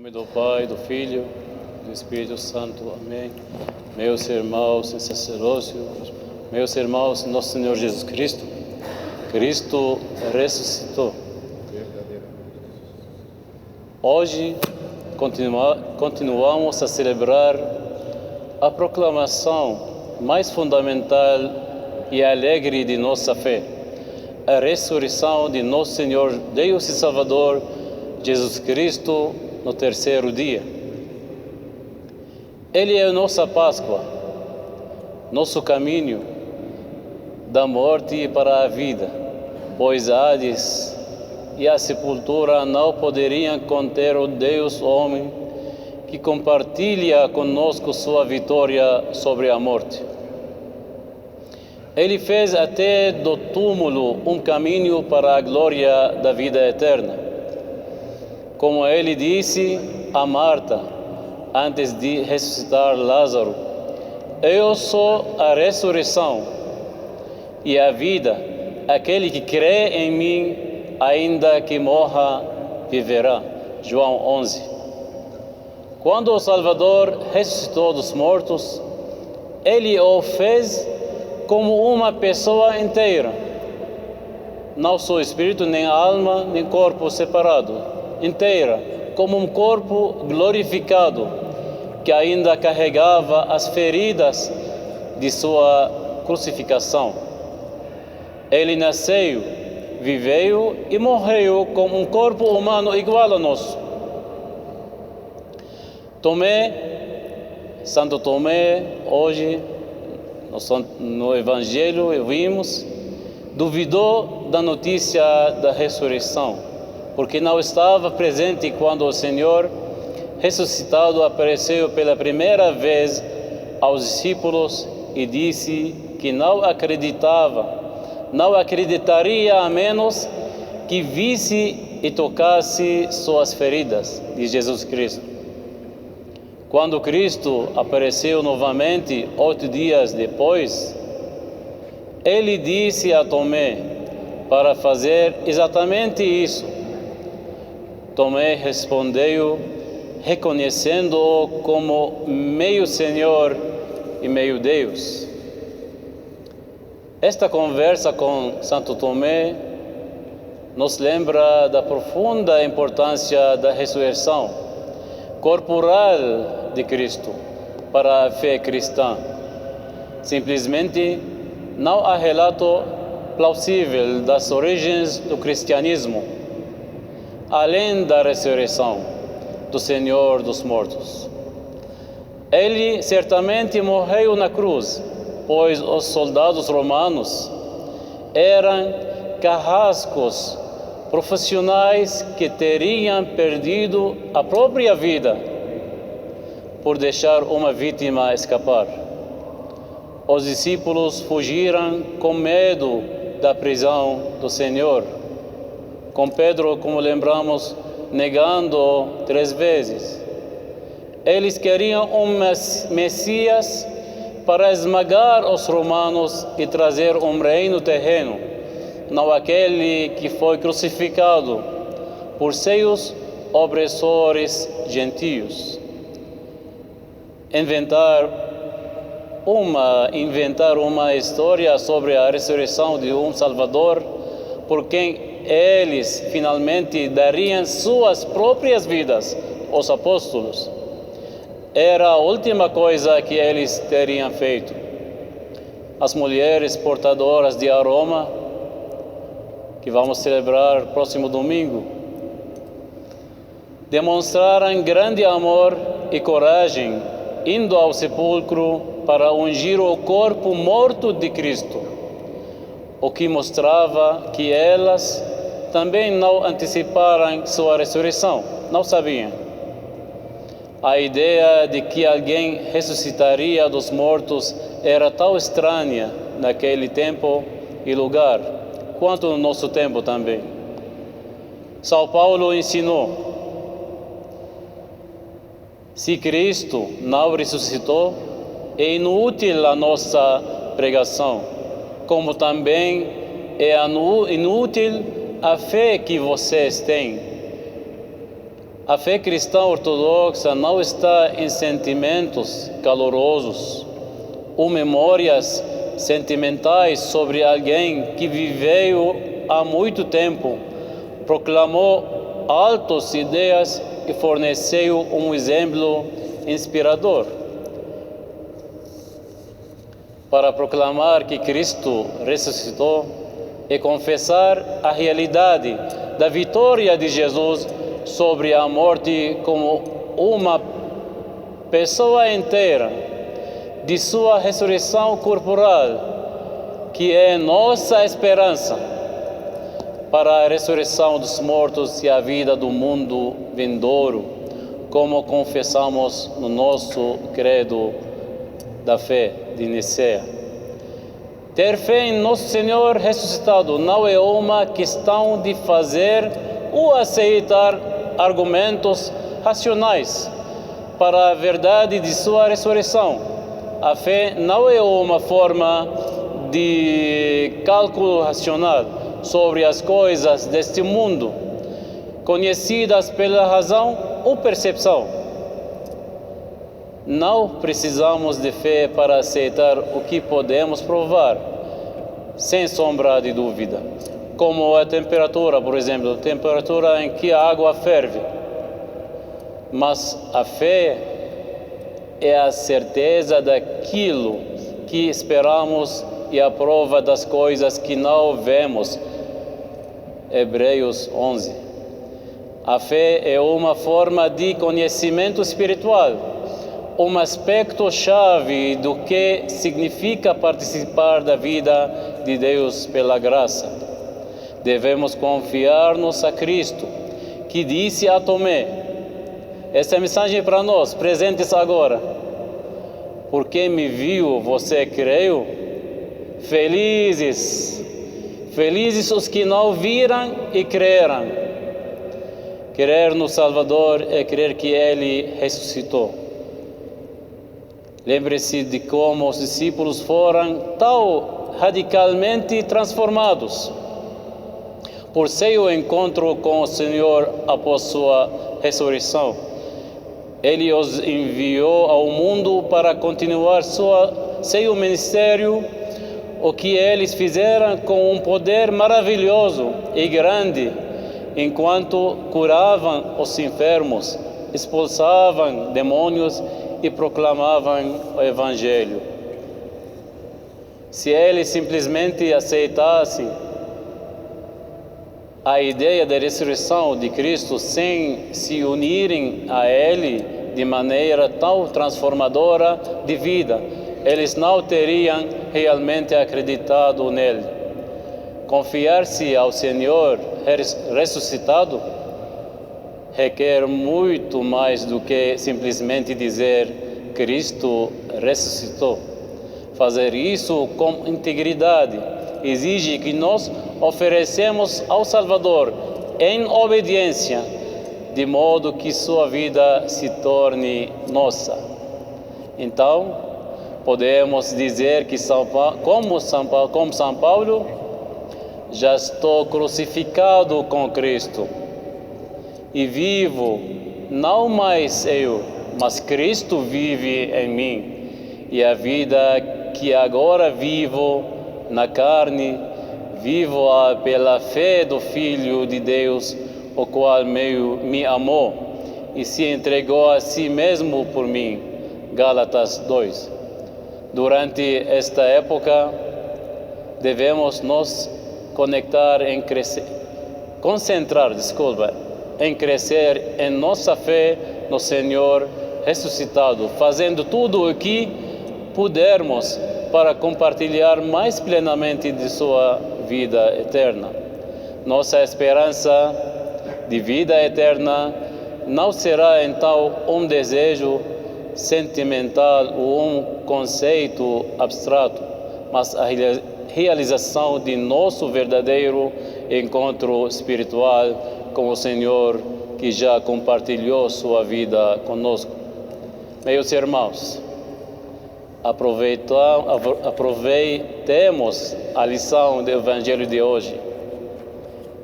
Em nome do Pai, do Filho, do Espírito Santo. Amém. Meus irmãos em sacerdócio, meus irmãos, nosso Senhor Jesus Cristo, Cristo ressuscitou. Hoje continuamos a celebrar a proclamação mais fundamental e alegre de nossa fé, a ressurreição de nosso Senhor Deus e Salvador, Jesus Cristo, no terceiro dia. Ele é a nossa Páscoa, nosso caminho da morte para a vida, pois Hades e a sepultura não poderiam conter o Deus homem que compartilha conosco sua vitória sobre a morte. Ele fez até do túmulo um caminho para a glória da vida eterna. Como ele disse a Marta, antes de ressuscitar Lázaro: eu sou a ressurreição e a vida. Aquele que crê em mim, ainda que morra, viverá. João 11. Quando o Salvador ressuscitou dos mortos, ele o fez como uma pessoa inteira, não só espírito, nem alma, nem corpo separado, inteira, como um corpo glorificado, que ainda carregava as feridas de sua crucificação. Ele nasceu, viveu e morreu como um corpo humano igual a nós. Tomé, Santo Tomé, hoje no Evangelho vimos, duvidou da notícia da ressurreição, porque não estava presente quando o Senhor ressuscitado apareceu pela primeira vez aos discípulos e disse que não acreditaria a menos que visse e tocasse suas feridas de Jesus Cristo. Quando Cristo apareceu novamente 8 dias depois, ele disse a Tomé para fazer exatamente isso. Tomé respondeu, reconhecendo-o como meio Senhor e meio Deus. Esta conversa com Santo Tomé nos lembra da profunda importância da ressurreição corporal de Cristo para a fé cristã. Simplesmente não há relato plausível das origens do cristianismo, além da ressurreição do Senhor dos mortos. Ele certamente morreu na cruz, pois os soldados romanos eram carrascos profissionais que teriam perdido a própria vida por deixar uma vítima escapar. Os discípulos fugiram com medo da prisão do Senhor, com Pedro, como lembramos, negando-o 3 vezes. Eles queriam um Messias para esmagar os romanos e trazer um reino terreno, não aquele que foi crucificado por seus opressores gentios. Inventar uma história sobre a ressurreição de um Salvador por quem eles finalmente dariam suas próprias vidas, os apóstolos, era a última coisa que eles teriam feito. As mulheres portadoras de aroma, que vamos celebrar próximo domingo, demonstraram grande amor e coragem, indo ao sepulcro para ungir o corpo morto de Cristo, o que mostrava que elas também não anteciparam sua ressurreição, não sabiam. A ideia de que alguém ressuscitaria dos mortos era tão estranha naquele tempo e lugar, quanto no nosso tempo também. São Paulo ensinou: se Cristo não ressuscitou, é inútil a nossa pregação, como também é inútil a fé que vocês têm. A fé cristã ortodoxa não está em sentimentos calorosos ou memórias sentimentais sobre alguém que viveu há muito tempo, proclamou altas ideias e forneceu um exemplo inspirador. Para proclamar que Cristo ressuscitou e confessar a realidade da vitória de Jesus sobre a morte como uma pessoa inteira, de sua ressurreição corporal, que é nossa esperança para a ressurreição dos mortos e a vida do mundo vindouro, como confessamos no nosso credo da fé de Nicéia. Ter fé em Nosso Senhor ressuscitado não é uma questão de fazer ou aceitar argumentos racionais para a verdade de sua ressurreição. A fé não é uma forma de cálculo racional sobre as coisas deste mundo, conhecidas pela razão ou percepção. Não precisamos de fé para aceitar o que podemos provar, sem sombra de dúvida, como a temperatura, por exemplo, a temperatura em que a água ferve. Mas a fé é a certeza daquilo que esperamos e a prova das coisas que não vemos. Hebreus 11. A fé é uma forma de conhecimento espiritual, um aspecto-chave do que significa participar da vida de Deus pela graça. Devemos confiar-nos a Cristo, que disse a Tomé, essa é a mensagem para nós, presentes agora. Porque me viu, você creu? Felizes os que não viram e creram. Crer no Salvador é crer que Ele ressuscitou. Lembre-se de como os discípulos foram tão radicalmente transformados por seu encontro com o Senhor após sua ressurreição. Ele os enviou ao mundo para continuar seu ministério, o que eles fizeram com um poder maravilhoso e grande, enquanto curavam os enfermos, expulsavam demônios e proclamavam o Evangelho. Se eles simplesmente aceitassem a ideia da ressurreição de Cristo sem se unirem a Ele de maneira tão transformadora de vida, eles não teriam realmente acreditado nele. Confiar-se ao Senhor ressuscitado requer muito mais do que simplesmente dizer Cristo ressuscitou. Fazer isso com integridade exige que nós oferecemos ao Salvador em obediência, de modo que sua vida se torne nossa. Então, podemos dizer que como São Paulo, já estou crucificado com Cristo e vivo, não mais eu, mas Cristo vive em mim, e a vida que agora vivo na carne, vivo-a pela fé do Filho de Deus, o qual me amou e se entregou a si mesmo por mim. Gálatas 2. Durante esta época, devemos nos concentrar em crescer em nossa fé no Senhor ressuscitado, fazendo tudo o que pudermos para compartilhar mais plenamente de sua vida eterna. Nossa esperança de vida eterna não será então um desejo sentimental ou um conceito abstrato, mas a realização de nosso verdadeiro encontro espiritual com o Senhor, que já compartilhou sua vida conosco. Meus irmãos, aproveitemos a lição do Evangelho de hoje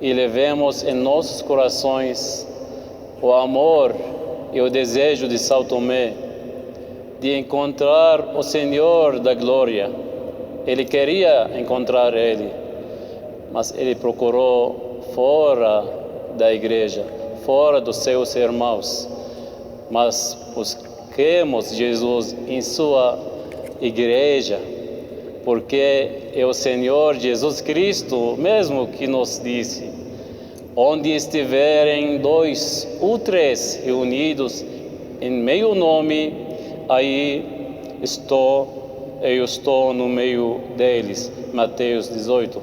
e levemos em nossos corações o amor e o desejo de São Tomé de encontrar o Senhor da glória. Ele queria encontrar Ele, mas ele procurou fora da igreja, fora dos seus irmãos. Mas busquemos Jesus em sua igreja, porque é o Senhor Jesus Cristo mesmo que nos disse: onde estiverem 2 ou 3 reunidos em meu nome, aí eu estou no meio deles. Mateus 18.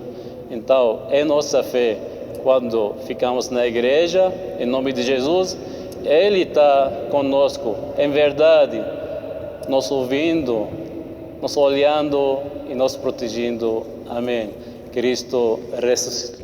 Então, é nossa fé, quando ficamos na igreja, em nome de Jesus, Ele está conosco, em verdade, nos ouvindo, nos olhando e nos protegendo. Amém. Cristo ressuscitou.